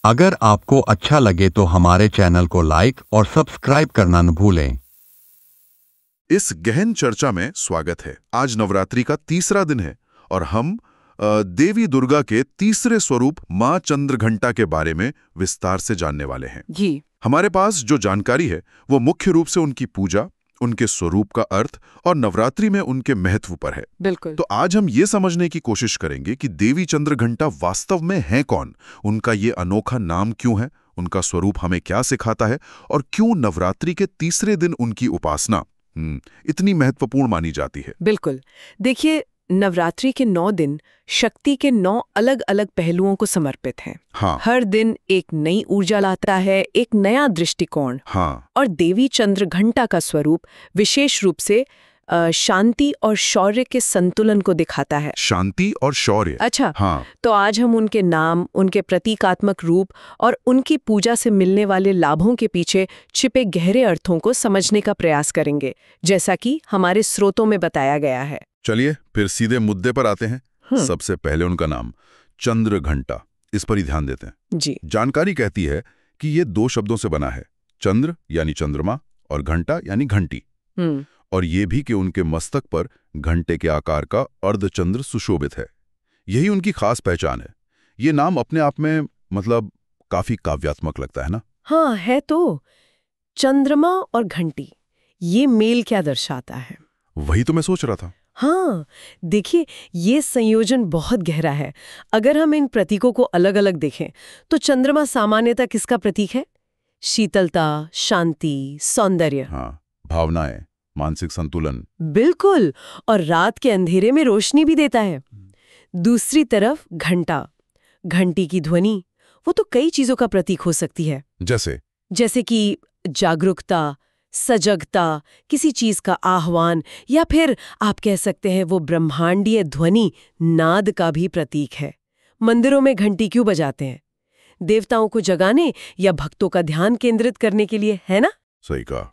अगर आपको अच्छा लगे तो हमारे चैनल को लाइक और सब्सक्राइब करना न भूलें। इस गहन चर्चा में स्वागत है। आज नवरात्रि का तीसरा दिन है और हम देवी दुर्गा के तीसरे स्वरूप मां चंद्रघंटा के बारे में विस्तार से जानने वाले हैं। जी। हमारे पास जो जानकारी है वो मुख्य रूप से उनकी पूजा, उनके स्वरूप का अर्थ और नवरात्रि में उनके महत्व पर है। बिल्कुल। तो आज हम ये समझने की कोशिश करेंगे कि देवी चंद्रघंटा वास्तव में है कौन, उनका ये अनोखा नाम क्यों है, उनका स्वरूप हमें क्या सिखाता है और क्यों नवरात्रि के तीसरे दिन उनकी उपासना इतनी महत्वपूर्ण मानी जाती है। बिल्कुल। देखिए, नवरात्रि के 9 दिन शक्ति के 9 अलग अलग पहलुओं को समर्पित हैं। हाँ। हर दिन एक नई ऊर्जा लाता है, एक नया दृष्टिकोण। हाँ। और देवी चंद्रघंटा का स्वरूप विशेष रूप से शांति और शौर्य के संतुलन को दिखाता है। शांति और शौर्य। अच्छा। हाँ। तो आज हम उनके नाम, उनके प्रतीकात्मक रूप और उनकी पूजा से मिलने वाले लाभों के पीछे छिपे गहरे अर्थों को समझने का प्रयास करेंगे, जैसा कि हमारे स्रोतों में बताया गया है। चलिए फिर सीधे मुद्दे पर आते हैं। सबसे पहले उनका नाम चंद्रघंटा, इस पर ही ध्यान देते हैं। जी। जानकारी कहती है कि ये 2 शब्दों से बना है, चंद्र यानी चंद्रमा और घंटा यानी घंटी। और ये भी कि उनके मस्तक पर घंटे के आकार का अर्धचंद्र सुशोभित है। यही उनकी खास पहचान है। ये नाम अपने आप में मतलब काफी काव्यात्मक लगता है ना? हाँ, है तो। चंद्रमा और घंटी, ये मेल क्या दर्शाता है? वही तो मैं सोच रहा था। हाँ, देखिए, ये संयोजन बहुत गहरा है। अगर हम इन प्रतीकों को अलग अलग देखें तो चंद्रमा सामान्यतः किसका प्रतीक है? शीतलता, शांति, सौंदर्य। हाँ, भावनाएं, मानसिक संतुलन। बिल्कुल। और रात के अंधेरे में रोशनी भी देता है। दूसरी तरफ घंटा, घंटी की ध्वनि, वो तो कई चीजों का प्रतीक हो सकती है। जैसे कि जागरूकता, सजगता, किसी चीज का आह्वान, या फिर आप कह सकते हैं वो ब्रह्मांडीय ध्वनि, नाद का भी प्रतीक है। मंदिरों में घंटी क्यों बजाते हैं? देवताओं को जगाने या भक्तों का ध्यान केंद्रित करने के लिए, है ना? सही कहा।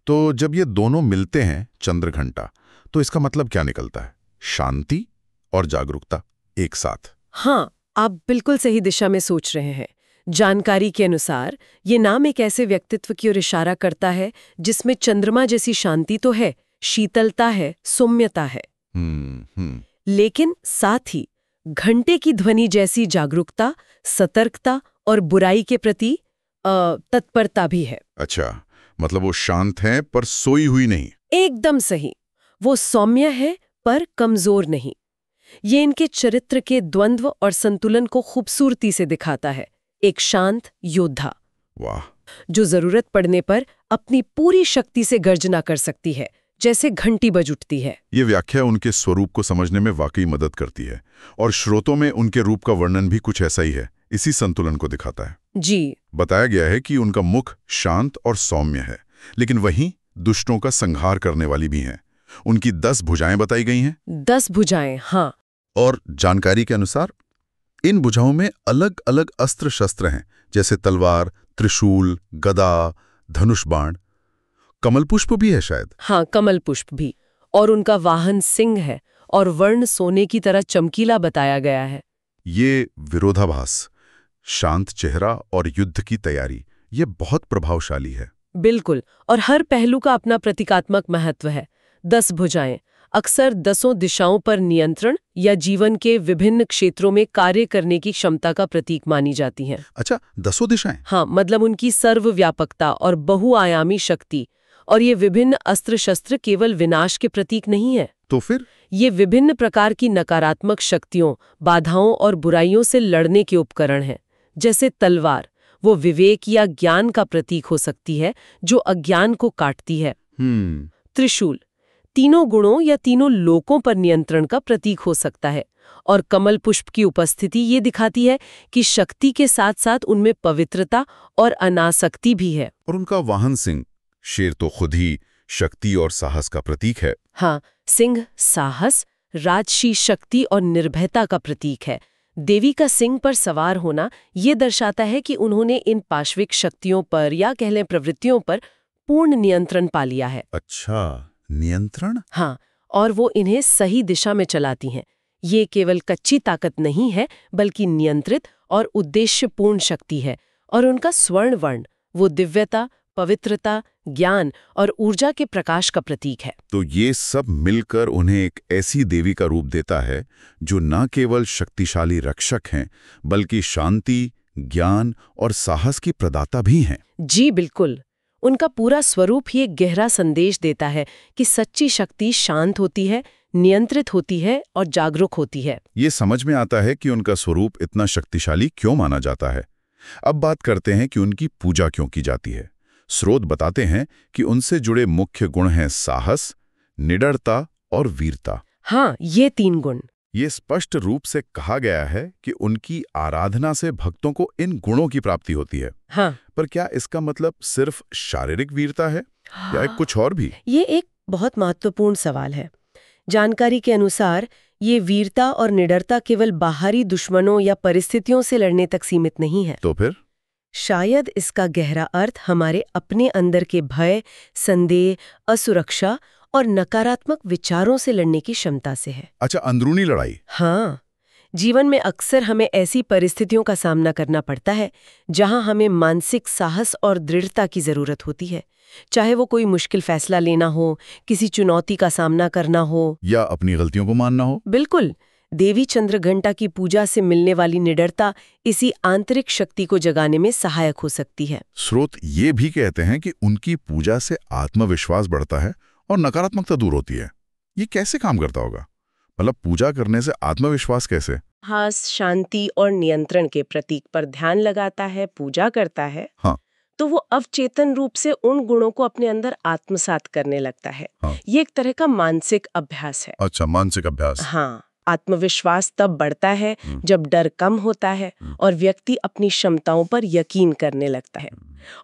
तो जब ये दोनों मिलते हैं चंद्रघंटा, तो इसका मतलब क्या निकलता है? शांति और जागरूकता एक साथ। हाँ, आप बिल्कुल सही दिशा में सोच रहे हैं। जानकारी के अनुसार ये नाम एक ऐसे व्यक्तित्व की ओर इशारा करता है जिसमें चंद्रमा जैसी शांति तो है, शीतलता है, सौम्यता है। लेकिन साथ ही घंटे की ध्वनि जैसी जागरूकता, सतर्कता और बुराई के प्रति तत्परता भी है। अच्छा, मतलब वो शांत है पर सोई हुई नहीं। एकदम सही। वो सौम्य है पर कमजोर नहीं। ये इनके चरित्र के द्वंद्व और संतुलन को खूबसूरती से दिखाता है। एक शांत योद्धा, वाह, जो जरूरत पड़ने पर अपनी पूरी शक्ति से गर्जना कर सकती है, जैसे घंटी बज उठती है। ये व्याख्या उनके स्वरूप को समझने में वाकई मदद करती है और श्रोतों में उनके रूप का वर्णन भी कुछ ऐसा ही है, इसी संतुलन को दिखाता है। जी। बताया गया है कि उनका मुख शांत और सौम्य है, लेकिन वहीं दुष्टों का संहार करने वाली भी हैं। उनकी 10 भुजाएं बताई गई हैं। 10 भुजाएं, हाँ। और जानकारी के अनुसार इन भुजाओं में अलग अलग अस्त्र शस्त्र हैं, जैसे तलवार, त्रिशूल, गदा, धनुष बाण। कमल पुष्प भी है शायद। हाँ, कमल पुष्प भी। और उनका वाहन सिंह है और वर्ण सोने की तरह चमकीला बताया गया है। ये विरोधाभास, शांत चेहरा और युद्ध की तैयारी, ये बहुत प्रभावशाली है। बिल्कुल। और हर पहलू का अपना प्रतीकात्मक महत्व है। 10 भुजाएं अक्सर 10 दिशाओं पर नियंत्रण या जीवन के विभिन्न क्षेत्रों में कार्य करने की क्षमता का प्रतीक मानी जाती हैं। अच्छा, 10 दिशाएं? हाँ, मतलब उनकी सर्वव्यापकता और बहुआयामी शक्ति। और ये विभिन्न अस्त्र शस्त्र केवल विनाश के प्रतीक नहीं है। तो फिर? ये विभिन्न प्रकार की नकारात्मक शक्तियों, बाधाओं और बुराइयों से लड़ने के उपकरण हैं। जैसे तलवार, वो विवेक या ज्ञान का प्रतीक हो सकती है, जो अज्ञान को काटती है। त्रिशूल, तीनों गुणों या तीनों लोकों पर नियंत्रण का प्रतीक हो सकता है। और कमल पुष्प की उपस्थिति ये दिखाती है कि शक्ति के साथ साथ उनमें पवित्रता और अनासक्ति भी है। और उनका वाहन सिंह, शेर तो खुद ही शक्ति और साहस का प्रतीक है। हाँ, सिंह साहस, राजसी शक्ति और निर्भयता का प्रतीक है। देवी का सिंह पर सवार होना ये दर्शाता है कि उन्होंने इन पाश्विक शक्तियों पर या कह लें प्रवृत्तियों पर पूर्ण नियंत्रण पा लिया है। अच्छा, नियंत्रण? हाँ, और वो इन्हें सही दिशा में चलाती हैं। ये केवल कच्ची ताकत नहीं है, बल्कि नियंत्रित और उद्देश्यपूर्ण शक्ति है, और उनका स्वर्ण वर्ण वो दिव्यता, पवित्रता, ज्ञान और ऊर्जा के प्रकाश का प्रतीक है। तो ये सब मिलकर उन्हें एक ऐसी देवी का रूप देता है जो न केवल शक्तिशाली रक्षक हैं, बल्कि शांति, ज्ञान और साहस की प्रदाता भी हैं। जी बिल्कुल। उनका पूरा स्वरूप ही एक गहरा संदेश देता है कि सच्ची शक्ति शांत होती है, नियंत्रित होती है और जागरूक होती है। ये समझ में आता है कि उनका स्वरूप इतना शक्तिशाली क्यों माना जाता है। अब बात करते हैं कि उनकी पूजा क्यों की जाती है। स्रोत बताते हैं कि उनसे जुड़े मुख्य गुण हैं साहस, निडरता और वीरता। हाँ, ये 3 गुण। ये स्पष्ट रूप से कहा गया है कि उनकी आराधना से भक्तों को इन गुणों की प्राप्ति होती है। हाँ। पर क्या इसका मतलब सिर्फ शारीरिक वीरता है या कुछ और भी? ये एक बहुत महत्वपूर्ण सवाल है। जानकारी के अनुसार ये वीरता और निडरता केवल बाहरी दुश्मनों या परिस्थितियों से लड़ने तक सीमित नहीं है। तो फिर शायद इसका गहरा अर्थ हमारे अपने अंदर के भय, संदेह, असुरक्षा और नकारात्मक विचारों से लड़ने की क्षमता से है। अच्छा, अंदरूनी लड़ाई। हाँ, जीवन में अक्सर हमें ऐसी परिस्थितियों का सामना करना पड़ता है जहां हमें मानसिक साहस और दृढ़ता की जरूरत होती है। चाहे वो कोई मुश्किल फैसला लेना हो, किसी चुनौती का सामना करना हो, या अपनी गलतियों को मानना हो। बिल्कुल। देवी चंद्रघंटा की पूजा से मिलने वाली निडरता इसी आंतरिक शक्ति को जगाने में सहायक हो सकती है। स्रोत ये भी कहते हैं कि उनकी पूजा से आत्मविश्वास बढ़ता है और नकारात्मकता दूर होती है। ये कैसे काम करता होगा? मतलब पूजा करने से आत्मविश्वास कैसे? हास, शांति और नियंत्रण के प्रतीक पर ध्यान लगाता है, पूजा करता है। हाँ। तो वो अवचेतन रूप से उन गुणों को अपने अंदर आत्मसात करने लगता है। हाँ। ये एक तरह का मानसिक अभ्यास है। अच्छा, मानसिक अभ्यास। हाँ, आत्मविश्वास तब बढ़ता है जब डर कम होता है और व्यक्ति अपनी क्षमताओं पर यकीन करने लगता है।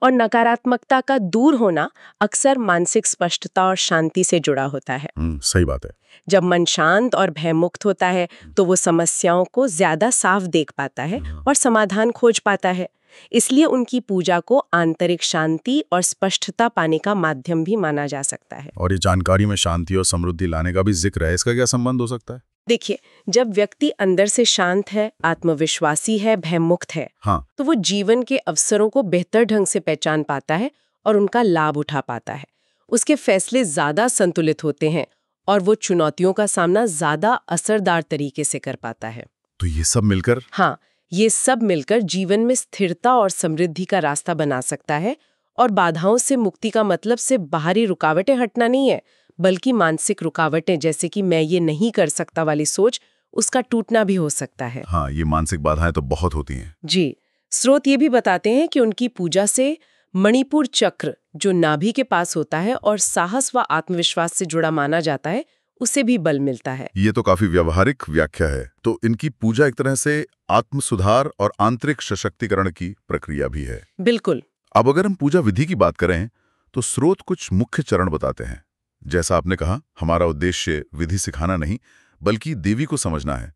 और नकारात्मकता का दूर होना अक्सर मानसिक स्पष्टता और शांति से जुड़ा होता है। सही बात है। जब मन शांत और भयमुक्त होता है तो वो समस्याओं को ज्यादा साफ देख पाता है और समाधान खोज पाता है। इसलिए उनकी पूजा को आंतरिक शांति और स्पष्टता पाने का माध्यम भी माना जा सकता है। और ये जानकारी में शांति और समृद्धि लाने का भी जिक्र है, इसका क्या संबंध हो सकता है? देखिए, जब व्यक्ति अंदर से शांत है, आत्मविश्वासी है, भयमुक्त है, हाँ। तो वो जीवन के अवसरों को बेहतर ढंग से पहचान पाता है और उनका लाभ उठा पाता है। उसके फैसले ज्यादा संतुलित होते हैं और वो चुनौतियों का सामना ज्यादा असरदार तरीके से कर पाता है। तो ये सब मिलकर? हाँ, ये सब मिलकर जीवन में स्थिरता और समृद्धि का रास्ता बना सकता है। और बाधाओं से मुक्ति का मतलब सिर्फ बाहरी रुकावटें हटना नहीं है, बल्कि मानसिक रुकावटें, जैसे कि मैं ये नहीं कर सकता वाली सोच, उसका टूटना भी हो सकता है। हाँ, ये मानसिक बाधाएं तो बहुत होती हैं। जी। स्रोत ये भी बताते हैं कि उनकी पूजा से मणिपुर चक्र, जो नाभि के पास होता है और साहस व आत्मविश्वास से जुड़ा माना जाता है, उसे भी बल मिलता है। ये तो काफी व्यवहारिक व्याख्या है। तो इनकी पूजा एक तरह से आत्म सुधार और आंतरिक सशक्तिकरण की प्रक्रिया भी है। बिल्कुल। अब अगर हम पूजा विधि की बात करें तो स्रोत कुछ मुख्य चरण बताते हैं। जैसा आपने कहा, हमारा उद्देश्य विधि सिखाना नहीं, बल्कि देवी को समझना है।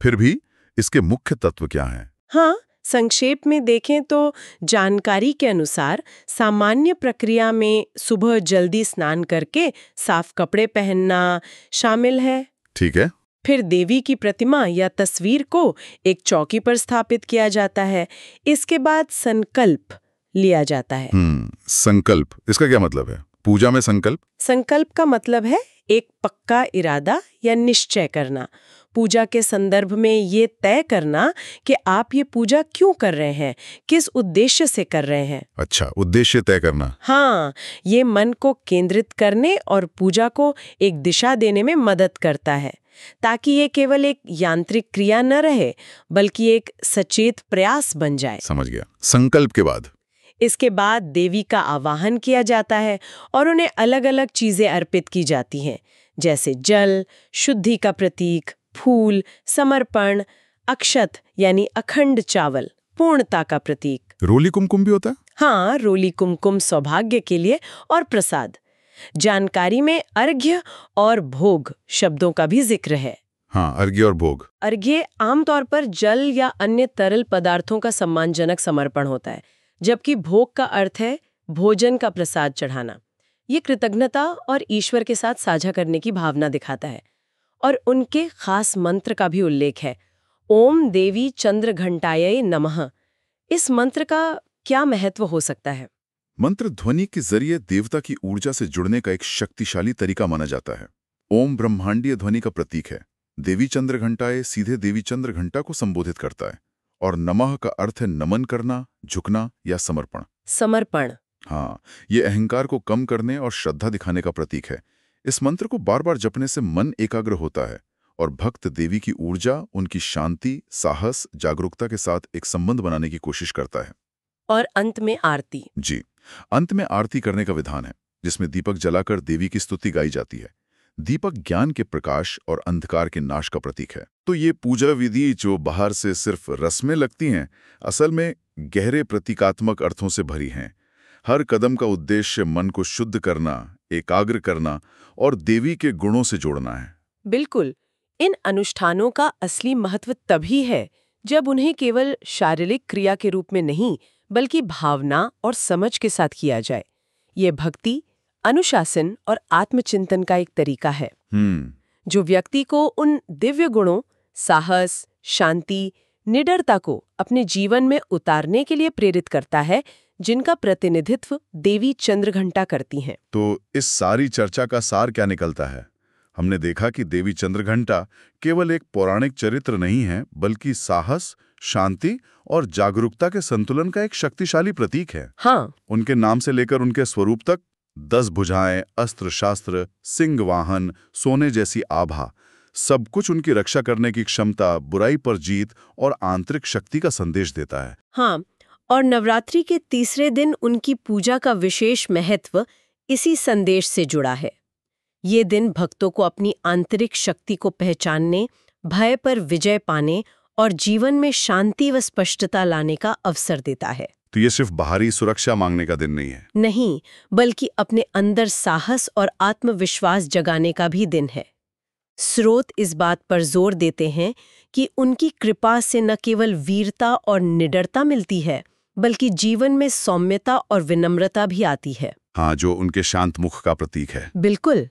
फिर भी इसके मुख्य तत्व क्या हैं? हाँ, संक्षेप में देखें तो जानकारी के अनुसार सामान्य प्रक्रिया में सुबह जल्दी स्नान करके साफ कपड़े पहनना शामिल है। ठीक है। फिर देवी की प्रतिमा या तस्वीर को एक चौकी पर स्थापित किया जाता है। इसके बाद संकल्प लिया जाता है। संकल्प, इसका क्या मतलब है? पूजा में संकल्प? संकल्प का मतलब है एक पक्का इरादा या निश्चय करना। पूजा के संदर्भ में ये तय करना कि आप ये पूजा क्यों कर रहे हैं, किस उद्देश्य से कर रहे हैं। अच्छा, उद्देश्य तय करना। हाँ, ये मन को केंद्रित करने और पूजा को एक दिशा देने में मदद करता है, ताकि ये केवल एक यांत्रिक क्रिया न रहे, बल्कि एक सचेत प्रयास बन जाए। समझ गया। संकल्प के बाद? इसके बाद देवी का आवाहन किया जाता है और उन्हें अलग अलग चीजें अर्पित की जाती हैं, जैसे जल, शुद्धि का प्रतीक, फूल, समर्पण, अक्षत यानी अखंड चावल, पूर्णता का प्रतीक। रोली कुमकुम भी होता है? हाँ, रोली कुमकुम सौभाग्य के लिए, और प्रसाद। जानकारी में अर्घ्य और भोग शब्दों का भी जिक्र है। हाँ, अर्घ्य और भोग। अर्घ्य आमतौर पर जल या अन्य तरल पदार्थों का सम्मानजनक समर्पण होता है, जबकि भोग का अर्थ है भोजन का प्रसाद चढ़ाना। ये कृतज्ञता और ईश्वर के साथ साझा करने की भावना दिखाता है। और उनके खास मंत्र का भी उल्लेख है। ओम देवी चंद्र घंटायै नमः, इस मंत्र का क्या महत्व हो सकता है? मंत्र ध्वनि के जरिए देवता की ऊर्जा से जुड़ने का एक शक्तिशाली तरीका माना जाता है। ओम ब्रह्मांडीय ध्वनि का प्रतीक है। देवी चंद्र घंटाए सीधे देवी चंद्र घंटा को संबोधित करता है और नमः का अर्थ है नमन करना, झुकना या समर्पण। समर्पण। हाँ, ये अहंकार को कम करने और श्रद्धा दिखाने का प्रतीक है। इस मंत्र को बार बार जपने से मन एकाग्र होता है और भक्त देवी की ऊर्जा, उनकी शांति, साहस, जागरूकता के साथ एक संबंध बनाने की कोशिश करता है। और अंत में आरती। जी, अंत में आरती करने का विधान है, जिसमें दीपक जलाकर देवी की स्तुति गाई जाती है। दीपक ज्ञान के प्रकाश और अंधकार के नाश का प्रतीक है। तो ये पूजा विधि जो बाहर से सिर्फ रस्में लगती हैं, असल में गहरे प्रतीकात्मक अर्थों से भरी हैं। हर कदम का उद्देश्य मन को शुद्ध करना, एकाग्र करना और देवी के गुणों से जोड़ना है। बिल्कुल। इन अनुष्ठानों का असली महत्व तभी है जब उन्हें केवल शारीरिक क्रिया के रूप में नहीं, बल्कि भावना और समझ के साथ किया जाए। ये भक्ति, अनुशासन और आत्मचिंतन का एक तरीका है जो व्यक्ति को उन दिव्य गुणों, साहस, शांति, निडरता को अपने जीवन में उतारने के लिए प्रेरित करता है, जिनका प्रतिनिधित्व देवी चंद्रघंटा करती हैं। तो इस सारी चर्चा का सार क्या निकलता है? हमने देखा कि देवी चंद्रघंटा केवल एक पौराणिक चरित्र नहीं है, बल्कि साहस, शांति और जागरूकता के संतुलन का एक शक्तिशाली प्रतीक है। हाँ। उनके नाम से लेकर उनके स्वरूप तक 10 भुजाएं, अस्त्र शास्त्र, सिंह वाहन, सोने जैसी आभा, सब कुछ उनकी रक्षा करने की क्षमता, बुराई पर जीत और आंतरिक शक्ति का संदेश देता है। हाँ, और नवरात्रि के तीसरे दिन उनकी पूजा का विशेष महत्व इसी संदेश से जुड़ा है। ये दिन भक्तों को अपनी आंतरिक शक्ति को पहचानने, भय पर विजय पाने और जीवन में शांति व स्पष्टता लाने का अवसर देता है। तो ये सिर्फ बाहरी सुरक्षा मांगने का दिन नहीं है। नहीं, बल्कि अपने अंदर साहस और आत्मविश्वास जगाने का भी दिन है। स्रोत इस बात पर जोर देते हैं कि उनकी कृपा से न केवल वीरता और निडरता मिलती है, बल्कि जीवन में सौम्यता और विनम्रता भी आती है। हाँ, जो उनके शांत मुख का प्रतीक है। बिल्कुल,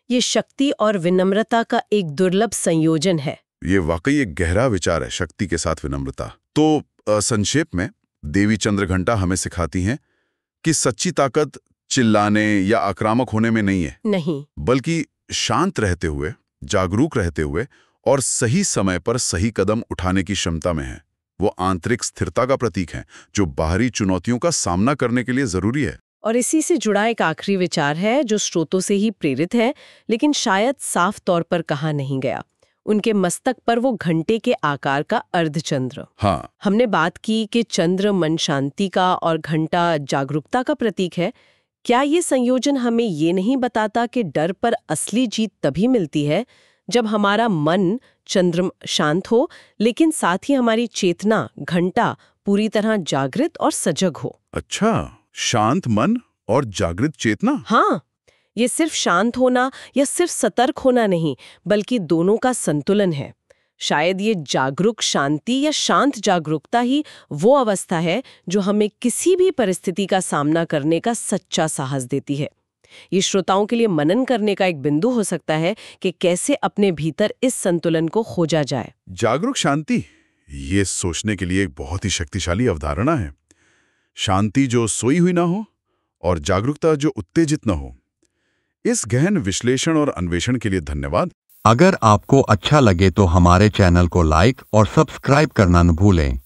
ये शक्ति और विनम्रता का एक दुर्लभ संयोजन है। ये वाकई एक गहरा विचार है, शक्ति के साथ विनम्रता। तो संक्षेप में देवी चंद्रघंटा हमें सिखाती हैं कि सच्ची ताकत चिल्लाने या आक्रामक होने में नहीं है, नहीं, बल्कि शांत रहते हुए, जागरूक रहते हुए और सही समय पर सही कदम उठाने की क्षमता में है। वो आंतरिक स्थिरता का प्रतीक है जो बाहरी चुनौतियों का सामना करने के लिए जरूरी है। और इसी से जुड़ा एक आखिरी विचार है जो स्रोतों से ही प्रेरित है, लेकिन शायद साफ तौर पर कहा नहीं गया। उनके मस्तक पर वो घंटे के आकार का अर्धचंद्र। हाँ, हमने बात की कि चंद्र मन शांति का और घंटा जागरूकता का प्रतीक है। क्या ये संयोजन हमें ये नहीं बताता कि डर पर असली जीत तभी मिलती है जब हमारा मन चंद्र शांत हो, लेकिन साथ ही हमारी चेतना घंटा पूरी तरह जागृत और सजग हो? अच्छा, शांत मन और जागृत चेतना। हाँ, ये सिर्फ शांत होना या सिर्फ सतर्क होना नहीं, बल्कि दोनों का संतुलन है। शायद ये जागरूक शांति या शांत जागरूकता ही वो अवस्था है जो हमें किसी भी परिस्थिति का सामना करने का सच्चा साहस देती है। ये श्रोताओं के लिए मनन करने का एक बिंदु हो सकता है कि कैसे अपने भीतर इस संतुलन को खोजा जाए। जागरूक शांति, ये सोचने के लिए एक बहुत ही शक्तिशाली अवधारणा है। शांति जो सोई हुई ना हो और जागरूकता जो उत्तेजित न हो। इस गहन विश्लेषण और अन्वेषण के लिए धन्यवाद। अगर आपको अच्छा लगे तो हमारे चैनल को लाइक और सब्सक्राइब करना न भूलें।